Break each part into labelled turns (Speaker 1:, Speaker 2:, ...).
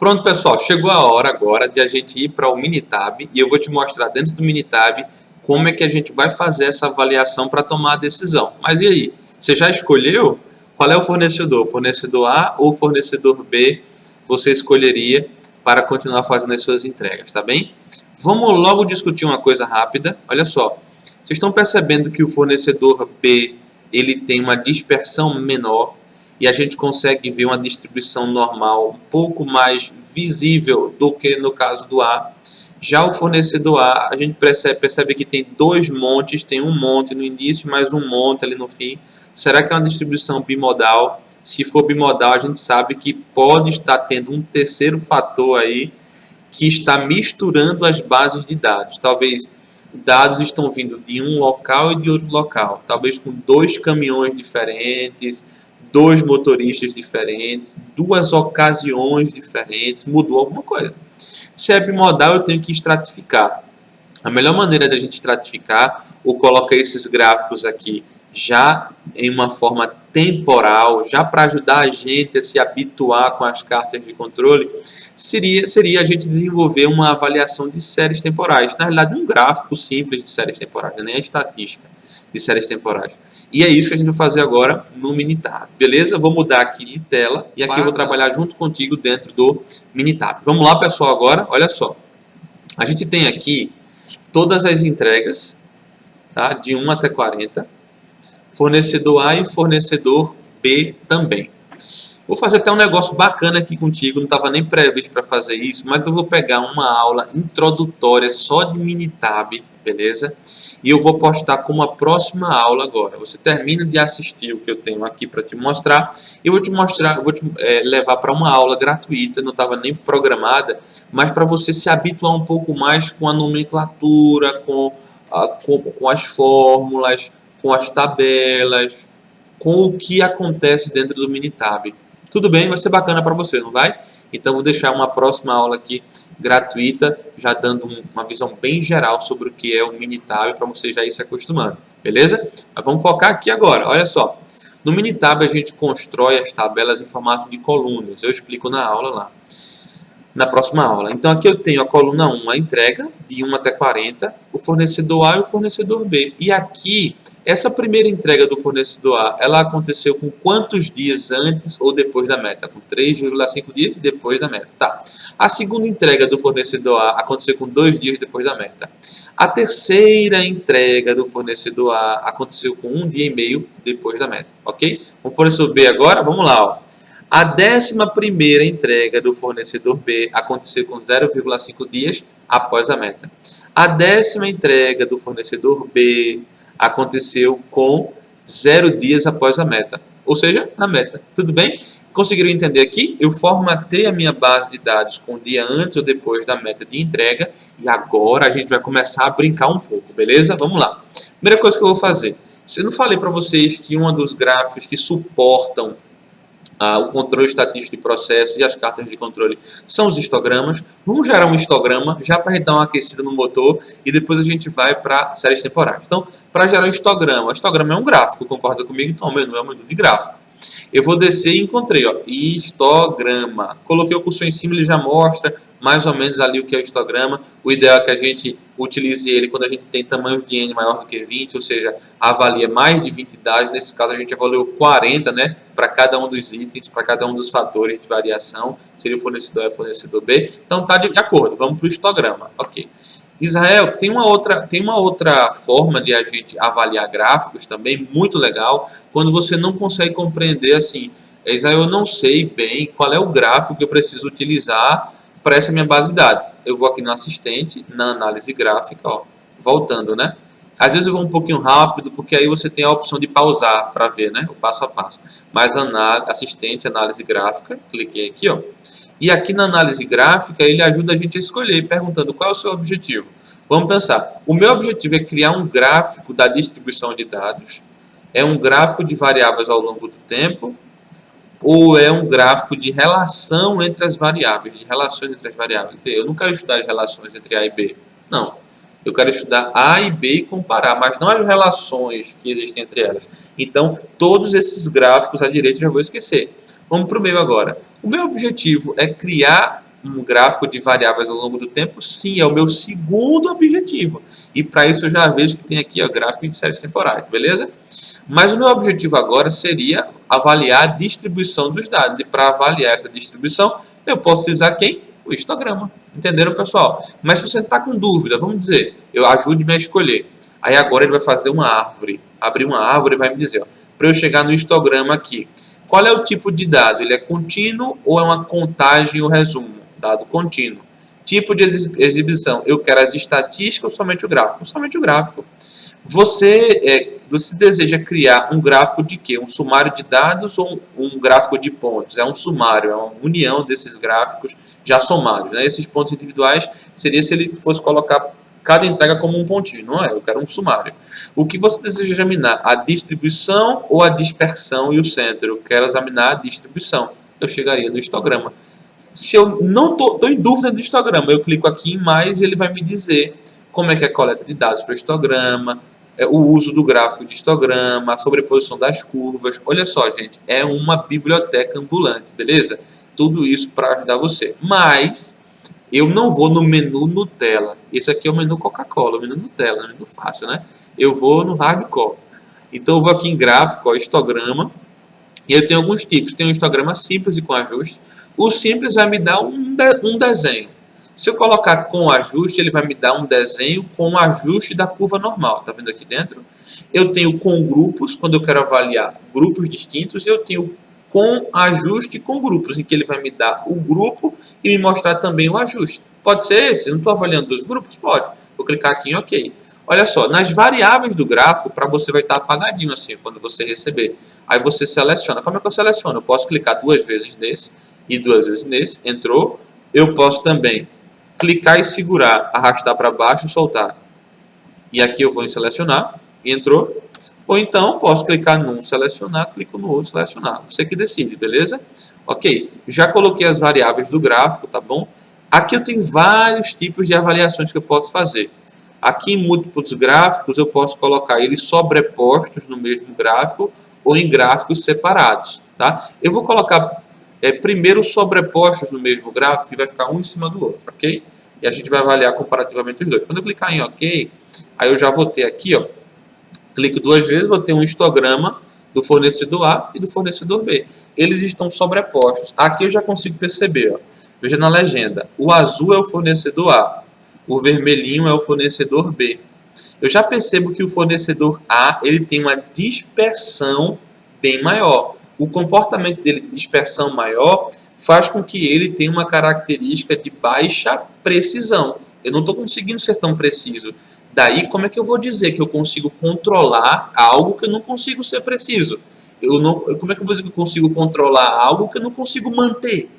Speaker 1: Pronto, pessoal, chegou a hora agora de a gente ir para o Minitab e eu vou te mostrar dentro do Minitab como é que a gente vai fazer essa avaliação para tomar a decisão. Mas e aí, você já escolheu qual é o fornecedor? Fornecedor A ou fornecedor B você escolheria para continuar fazendo as suas entregas, tá bem? Vamos logo discutir uma coisa rápida. Olha só, vocês estão percebendo que o fornecedor B ele tem uma dispersão menor e a gente consegue ver uma distribuição normal um pouco mais visível do que no caso do A. Já o fornecedor A, a gente percebe que tem dois montes, tem um monte no início e mais um monte ali no fim. Será que é uma distribuição bimodal? Se for bimodal, a gente sabe que pode estar tendo um terceiro fator aí que está misturando as bases de dados. Talvez dados estão vindo de um local e de outro local, talvez com dois caminhões diferentes, dois motoristas diferentes, duas ocasiões diferentes, mudou alguma coisa. Se é bimodal, eu tenho que estratificar. A melhor maneira da gente estratificar, ou colocar esses gráficos aqui já em uma forma temporal, já para ajudar a gente a se habituar com as cartas de controle, seria a gente desenvolver uma avaliação de séries temporais. Na realidade, um gráfico simples de séries temporais, nem a estatística de séries temporais. E é isso que a gente vai fazer agora no Minitab, beleza? Vou mudar aqui de tela e aqui eu vou trabalhar junto contigo dentro do Minitab. Vamos lá, pessoal, agora, olha só. A gente tem aqui todas as entregas, tá? De 1 até 40. Fornecedor A e fornecedor B também. Vou fazer até um negócio bacana aqui contigo, não estava nem previsto para fazer isso, mas eu vou pegar uma aula introdutória só de Minitab, beleza? E eu vou postar como a próxima aula agora. Você termina de assistir o que eu tenho aqui para te mostrar, e eu vou te mostrar, eu vou te levar para uma aula gratuita, não estava nem programada, mas para você se habituar um pouco mais com a nomenclatura, com as fórmulas, com as tabelas, com o que acontece dentro do Minitab. Tudo bem? Vai ser bacana para você, não vai? Então, vou deixar uma próxima aula aqui gratuita, já dando uma visão bem geral sobre o que é o Minitab, para você já ir se acostumando, beleza? Mas vamos focar aqui agora, olha só. No Minitab, a gente constrói as tabelas em formato de colunas, eu explico na aula lá. Na próxima aula. Então, aqui eu tenho a coluna 1, a entrega, de 1 até 40, o fornecedor A e o fornecedor B. E aqui, essa primeira entrega do fornecedor A, ela aconteceu com quantos dias antes ou depois da meta? Com 3,5 dias depois da meta. Tá. A segunda entrega do fornecedor A aconteceu com 2 dias depois da meta. A terceira entrega do fornecedor A aconteceu com 1 dia e meio depois da meta. Ok? O fornecedor B agora, vamos lá, ó. A 11ª entrega do fornecedor B aconteceu com 0,5 dias após a meta. A 10ª entrega do fornecedor B aconteceu com 0 dias após a meta, ou seja, na meta. Tudo bem? Conseguiram entender aqui? Eu formatei a minha base de dados com o dia antes ou depois da meta de entrega e agora a gente vai começar a brincar um pouco, beleza? Vamos lá. Primeira coisa que eu vou fazer. Eu não falei para vocês que um dos gráficos que suportam o controle estatístico de processos e as cartas de controle são os histogramas. Vamos gerar um histograma já para a gente dar uma aquecida no motor e depois a gente vai para séries temporais. Então, para gerar um histograma é um gráfico, concorda comigo? Então, o menu é um menu de gráfico. Eu vou descer e encontrei, ó, histograma. Coloquei o cursor em cima, ele já mostra mais ou menos ali o que é o histograma. O ideal é que a gente utilize ele quando a gente tem tamanhos de N maior do que 20, ou seja, avalia mais de 20 dados. Nesse caso, a gente avaliou 40, né, para cada um dos itens, para cada um dos fatores de variação. Seria o fornecedor A e o fornecedor B. Então, tá de acordo. Vamos para o histograma. Ok. Israel, tem uma outra forma de a gente avaliar gráficos também, muito legal, quando você não consegue compreender assim, Israel, eu não sei bem qual é o gráfico que eu preciso utilizar para essa minha base de dados. Eu vou aqui no assistente, na análise gráfica, ó, voltando, né? Às vezes eu vou um pouquinho rápido, porque aí você tem a opção de pausar para ver, né, o passo a passo. Mas assistente, análise gráfica, cliquei aqui, ó. E aqui na análise gráfica, ele ajuda a gente a escolher, perguntando qual é o seu objetivo. Vamos pensar. O meu objetivo é criar um gráfico da distribuição de dados. É um gráfico de variáveis ao longo do tempo? Ou é um gráfico de relação entre as variáveis, de relações entre as variáveis? Eu não quero estudar as relações entre A e B. Não. Eu quero estudar A e B e comparar, mas não as relações que existem entre elas. Então, todos esses gráficos à direita eu já vou esquecer. Vamos para o meio agora. O meu objetivo é criar um gráfico de variáveis ao longo do tempo? Sim, é o meu segundo objetivo. E para isso eu já vejo que tem aqui, ó, gráfico de séries temporais, beleza? Mas o meu objetivo agora seria avaliar a distribuição dos dados. E para avaliar essa distribuição, eu posso utilizar quem? O histograma. Entenderam, pessoal? Mas se você está com dúvida, vamos dizer, eu ajude-me a escolher. Aí agora ele vai fazer uma árvore. Abrir uma árvore e vai me dizer, para eu chegar no histograma aqui. Qual é o tipo de dado? Ele é contínuo ou é uma contagem ou resumo? Dado contínuo. Tipo de exibição. Eu quero as estatísticas ou somente o gráfico? Somente o gráfico. Você deseja criar um gráfico de quê? Um sumário de dados ou um gráfico de pontos? É um sumário, é uma união desses gráficos já somados, né? Esses pontos individuais seria se ele fosse colocar cada entrega como um pontinho, não é? Eu quero um sumário. O que você deseja examinar? A distribuição ou a dispersão e o centro? Eu quero examinar a distribuição. Eu chegaria no histograma. Se eu não estou em dúvida do histograma, eu clico aqui em mais e ele vai me dizer como é que é a coleta de dados para o histograma, o uso do gráfico de histograma, a sobreposição das curvas. Olha só, gente, é uma biblioteca ambulante, beleza? Tudo isso para ajudar você. Mas eu não vou no menu Nutella. Esse aqui é o menu Coca-Cola, o menu Nutella, o menu fácil, né? Eu vou no hardcore. Então eu vou aqui em gráfico, ó, histograma. E eu tenho alguns tipos. Tem um histograma simples e com ajuste. O simples vai me dar um desenho. Se eu colocar com ajuste, ele vai me dar um desenho com ajuste da curva normal. Tá vendo aqui dentro? Eu tenho com grupos, quando eu quero avaliar grupos distintos. Eu tenho com ajuste com grupos, em que ele vai me dar o grupo e me mostrar também o ajuste. Pode ser esse? Eu não estou avaliando dois grupos? Pode. Vou clicar aqui em OK. Olha só, nas variáveis do gráfico, para você vai estar apagadinho assim, quando você receber. Aí você seleciona. Como é que eu seleciono? Eu posso clicar duas vezes nesse e duas vezes nesse. Entrou. Eu posso também clicar e segurar, arrastar para baixo e soltar. E aqui eu vou em selecionar. Entrou. Ou então, posso clicar num, selecionar, clico no outro, selecionar. Você que decide, beleza? Ok. Já coloquei as variáveis do gráfico, tá bom? Aqui eu tenho vários tipos de avaliações que eu posso fazer. Aqui em múltiplos gráficos eu posso colocar eles sobrepostos no mesmo gráfico ou em gráficos separados, tá? Eu vou colocar primeiro sobrepostos no mesmo gráfico e vai ficar um em cima do outro, ok? E a gente vai avaliar comparativamente os dois. Quando eu clicar em OK, aí eu já vou ter aqui, ó, clico duas vezes, vou ter um histograma do fornecedor A e do fornecedor B. Eles estão sobrepostos. Aqui eu já consigo perceber, ó, veja na legenda, o azul é o fornecedor A. O vermelhinho é o fornecedor B. Eu já percebo que o fornecedor A ele tem uma dispersão bem maior. O comportamento dele de dispersão maior faz com que ele tenha uma característica de baixa precisão. Eu não estou conseguindo ser tão preciso. Daí, como é que eu vou dizer que eu consigo controlar algo que eu não consigo ser preciso? Como é que eu vou dizer que eu consigo controlar algo que eu não consigo manter?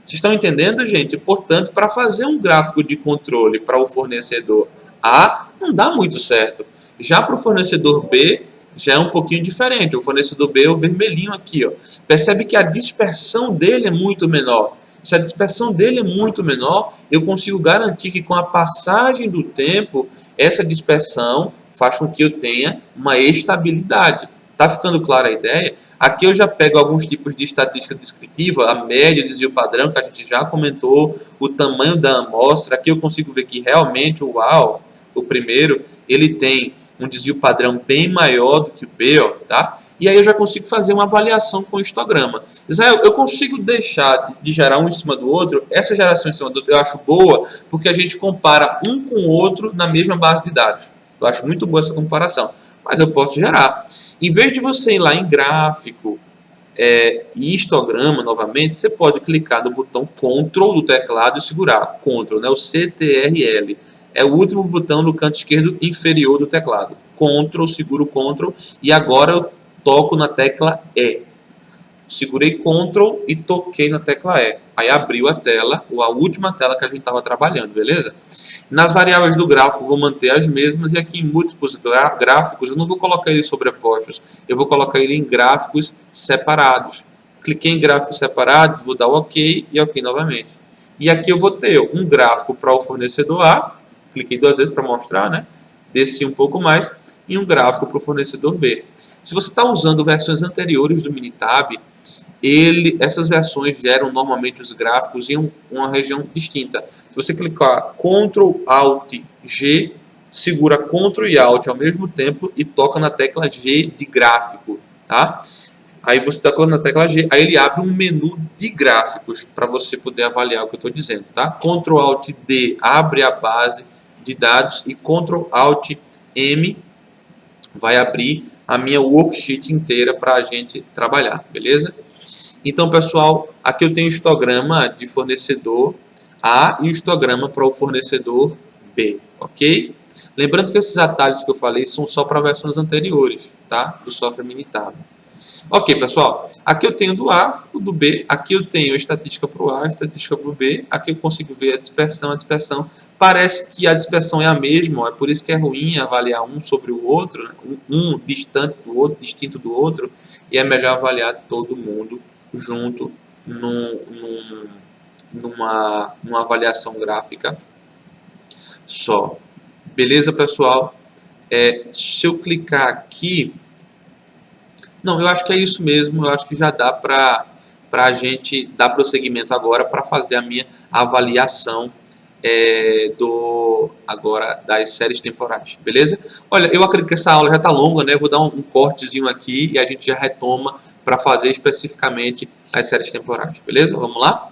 Speaker 1: Vocês estão entendendo, gente? Portanto, para fazer um gráfico de controle para o fornecedor A, não dá muito certo. Já para o fornecedor B, já é um pouquinho diferente. O fornecedor B é o vermelhinho aqui, ó. Percebe que a dispersão dele é muito menor. Se a dispersão dele é muito menor, eu consigo garantir que com a passagem do tempo, essa dispersão faz com que eu tenha uma estabilidade. Tá ficando clara a ideia? Aqui eu já pego alguns tipos de estatística descritiva, a média, o desvio padrão, que a gente já comentou, o tamanho da amostra. Aqui eu consigo ver que realmente o A, o primeiro, ele tem um desvio padrão bem maior do que o B, ó, tá? E aí eu já consigo fazer uma avaliação com o histograma. Israel, eu consigo deixar de gerar um em cima do outro? Essa geração em cima do outro eu acho boa, porque a gente compara um com o outro na mesma base de dados. Eu acho muito boa essa comparação. Mas eu posso gerar. Em vez de você ir lá em gráfico e histograma novamente, você pode clicar no botão Ctrl do teclado e segurar. Ctrl, né? O CTRL. É o último botão no canto esquerdo inferior do teclado. Ctrl, seguro Ctrl e agora eu toco na tecla E. Segurei Ctrl e toquei na tecla E. Aí abriu a tela, ou a última tela que a gente estava trabalhando, beleza? Nas variáveis do gráfico vou manter as mesmas e aqui em múltiplos gráficos eu não vou colocar eles sobrepostos, eu vou colocar ele em gráficos separados. Cliquei em gráficos separados, vou dar OK e OK novamente. E aqui eu vou ter um gráfico para o fornecedor A, cliquei duas vezes para mostrar, né? Desci um pouco mais, e um gráfico para o fornecedor B. Se você está usando versões anteriores do Minitab, essas versões geram normalmente os gráficos em uma região distinta. Se você clicar Ctrl Alt G, segura Ctrl e Alt ao mesmo tempo e toca na tecla G de gráfico, tá? Aí você toca na tecla G, aí ele abre um menu de gráficos para você poder avaliar o que eu estou dizendo, tá? Ctrl Alt D abre a base de dados e Ctrl Alt M vai abrir a minha worksheet inteira para a gente trabalhar, beleza? Então, pessoal, aqui eu tenho o histograma de fornecedor A e o histograma para o fornecedor B, ok? Lembrando que esses atalhos que eu falei são só para versões anteriores, tá? Do software Minitab. Ok, pessoal, aqui eu tenho do A, o do B, aqui eu tenho a estatística para o A, a estatística para o B, aqui eu consigo ver a dispersão, parece que a dispersão é a mesma, é por isso que é ruim avaliar um sobre o outro, né? um distante do outro, distinto do outro, e é melhor avaliar todo mundo junto numa avaliação gráfica só. Beleza, pessoal? Se eu clicar aqui... Não, eu acho que é isso mesmo. Eu acho que já dá para a gente dar prosseguimento agora para fazer a minha avaliação agora das séries temporais. Beleza? Olha, eu acredito que essa aula já está longa, né? Eu vou dar um cortezinho aqui e a gente já retoma para fazer especificamente as séries temporais. Beleza? Vamos lá?